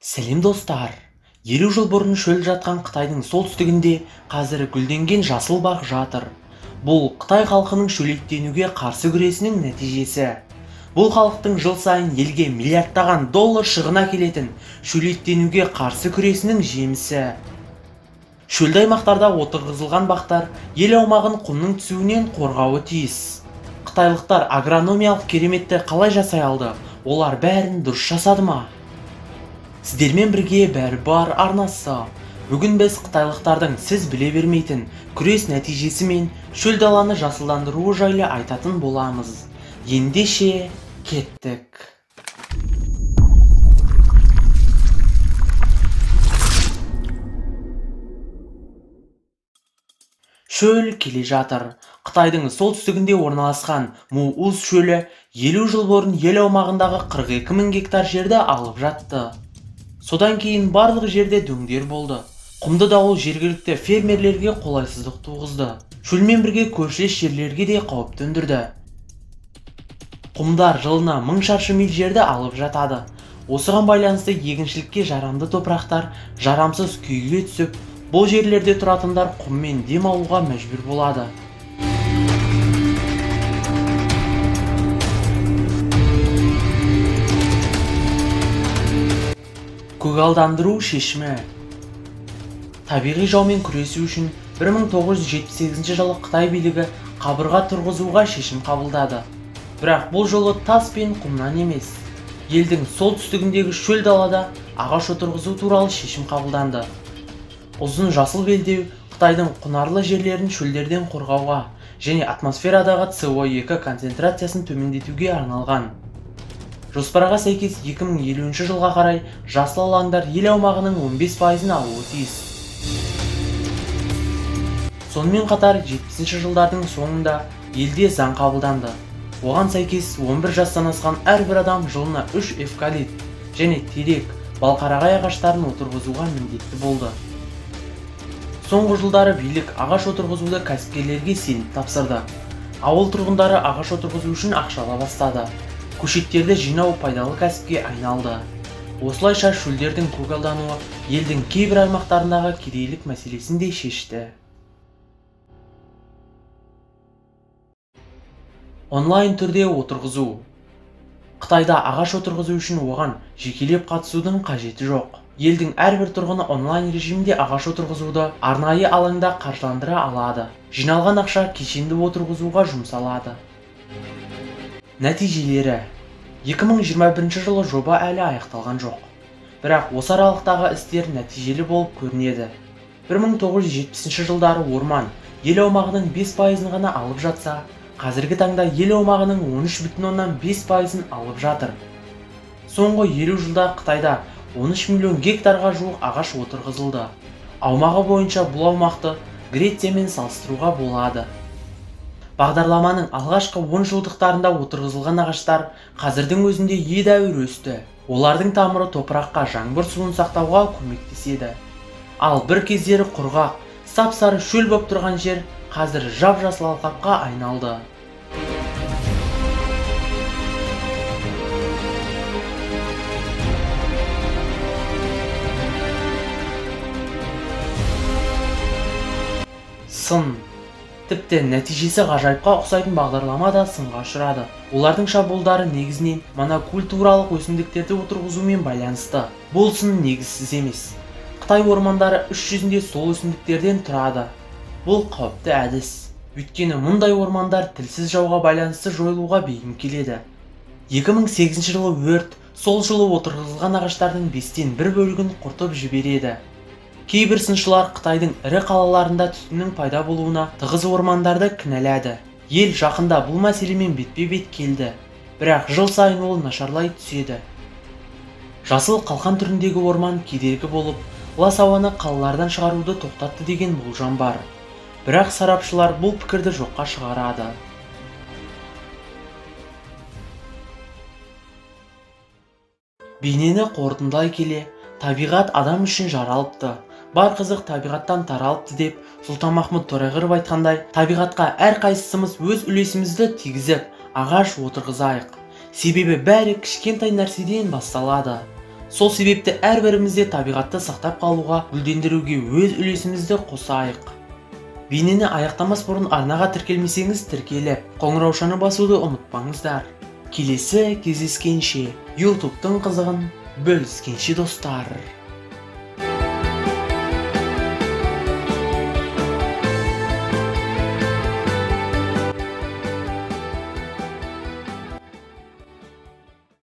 Сәлем достар! 50 жыл бұрын шөл жатқан Қытайдың солтүстігінде қазір гүлденген жасыл бақ жатыр. Бұл Қытай халқының шөлейттенуге қарсы күресінің нәтижесі. Бұл халықтың жыл сайын елге миллиардтаған доллар шығын әкелетін шөлейттенуге қарсы күресінің жемісі. Шөлді аймақтарда отырғызылған бақтар ел аумағын құмның түсуінен қорғауы тиіс. Қытайлықтар агрономиялық кереметті қалай жасай алды? Олар бәрін дұрыс жасады ма? Сіздермен бірге бәрі бар арнасы. Бүгін біз қытайлықтардың сіз біле бермейтін күрес нәтижесі мен шөл даланы жасылдандыруы жайлы айтатын боламыз. Ендеше кеттік. Шөл келе жатыр. Қытайдың солтүстігінде орналасқан Муыз шөлі 50 жыл бұрын ел аумағындағы 42 000 гектар жерді алып жатты. Содан кейін барлық жерде дөңдер болды. Құмды дауыл жергілікті фермерлерге қолайсыздық туғызды. Шөлмен бірге көршілес жерлерге де қауіп төндірді. Құмдар жылына 1000 шаршы миль жерді алып жатады. Осыған байланысты егіншілікке жарамды топырақтар жарамсыз күйге түсіп, бұл жерлерде тұратындар құммен дем алуға мәжбүр болады. Көгалдандыру шешімі. Табиғи жаумен күресу үшін 1978 жылы Қытай билігі қабырға тұрғызуға шешім қабылдады. Бірақ бұл жолы тас пен құмнан емес. Елдің солтүстігіндегі шөл далада ағаш отырғызу туралы шешім қабылданды. Ұзын жасыл белдеу Қытайдың құнарлы жерлерін шөлдерден қорғауға және атмосферадағы CO2 концентрациясын төмендетуге арналған. Жоспарға сәйкес 2050 жылға қарай жасыл алаңдар ел аумағының 15%-ын алуы тиіс. Сонымен қатар 70 жылдардың соңында елде заң қабылданды. Оған сәйкес 11 жастан асқан әрбір адам жылына 3 эвкалипт және терек, балқарағай ағаштарын отырғызуға міндетті болды. Соңғы жылдары билік ағаш отырғызуды кәсіпкерлерге сеніп тапсырды. Ауыл тұрғындары ағаш отырғызу үшін ақшала бастады. Көшеттерді жинау пайдалы кәсіпке айналды. Осылайша шөлдердің көгалдануы елдің кейбір аймақтарындағы кедейлік мәселесін де шешті. Онлайн түрде отырғызу. Қытайда ағаш отырғызу үшін оған жекелеп қатысудың қажеті жоқ. Елдің әрбір тұрғыны онлайн режимде ағаш отырғызуды арнайы алаңда қаржыландыра алады. Жиналған ақша кешенді отырғызуға жұмсалады. Нәтижелері. 2021 жылы жоба әлі аяқталған жоқ. Бірақ осы аралықтағы істер нәтижелі болып көрінеді. 1970 жылдары орман ел аумағының 5%-ын ғана алып жатса, қазіргі таңда ел аумағының 13,5%-ын алып жатыр. Соңғы 50 жылда Қытайда 13 миллион гектарға жуық ағаш отырғызылды. Аумағы бойынша бұл аумақты Грециямен салыстыруға болады. Бағдарламаның алғашқы 10 жылдықтарында отырғызылған ағаштар қазірдің өзінде едәуір өсті. Олардың тамыры топыраққа жаңбыр суын сақтауға көмектеседі. Ал бір кездері құрғақ, сап-сары шөл боп тұрған жер қазір жап-жасыл алқапқа айналды. Сын. Тіпті нәтижесі ғажайыпқа ұқсайтын бағдарлама да сынға ұшырады. Олардың шабуылдары негізінен монокультуралық өсімдіктерді отырғызумен байланысты. Бұл сын негізсіз емес. Қытай ормандары іс жүзінде сол өсімдіктерден тұрады. Бұл қауіпті әдіс. Өйткені мұндай ормандар тілсіз жауға байланысты жойылуға бейім келеді. 2008 жылы өрт сол жылы отырғызылған ағаштардың 5-тен 1 бөлігін құртып жібереді. Кейбір сыншылар Қытайдың ірі қалаларында түтіннің пайда болуына тығыз ормандарды кінәлады. Ел жақында бұл мәселемен бетпе-бет келді, бірақ жыл сайын ол нашарлай түседі. Жасыл қалқан түріндегі орман кедергі болып, лас ауаны қалалардан шығаруды тоқтатты деген болжам бар. Бірақ сарапшылар бұл пікірді жоққа шығарады. Бейнені қорытындылай келе, табиғат адам үшін жаралыпты. Бар қызық табиғаттан таралыпты деп Сұлтанмахмұт Торайғыров айтқандай, табиғатқа әрқайсымыз өз үлесімізді тигізіп, ағаш отырғызайық. Себебі бәрі кішкентай нәрседен басталады. Сол себепті әрбірімізде табиғатты сақтап қалуға, гүлдендіруге өз үлесімізді қосайық. Бейнені аяқтамас бұрын арнаға тіркелмесеңіз тіркеліп, қоңыраушаны басуды ұмытпаңыздар. Келесі кездескенше, YouTube'тың қызығын бөліскенше достар.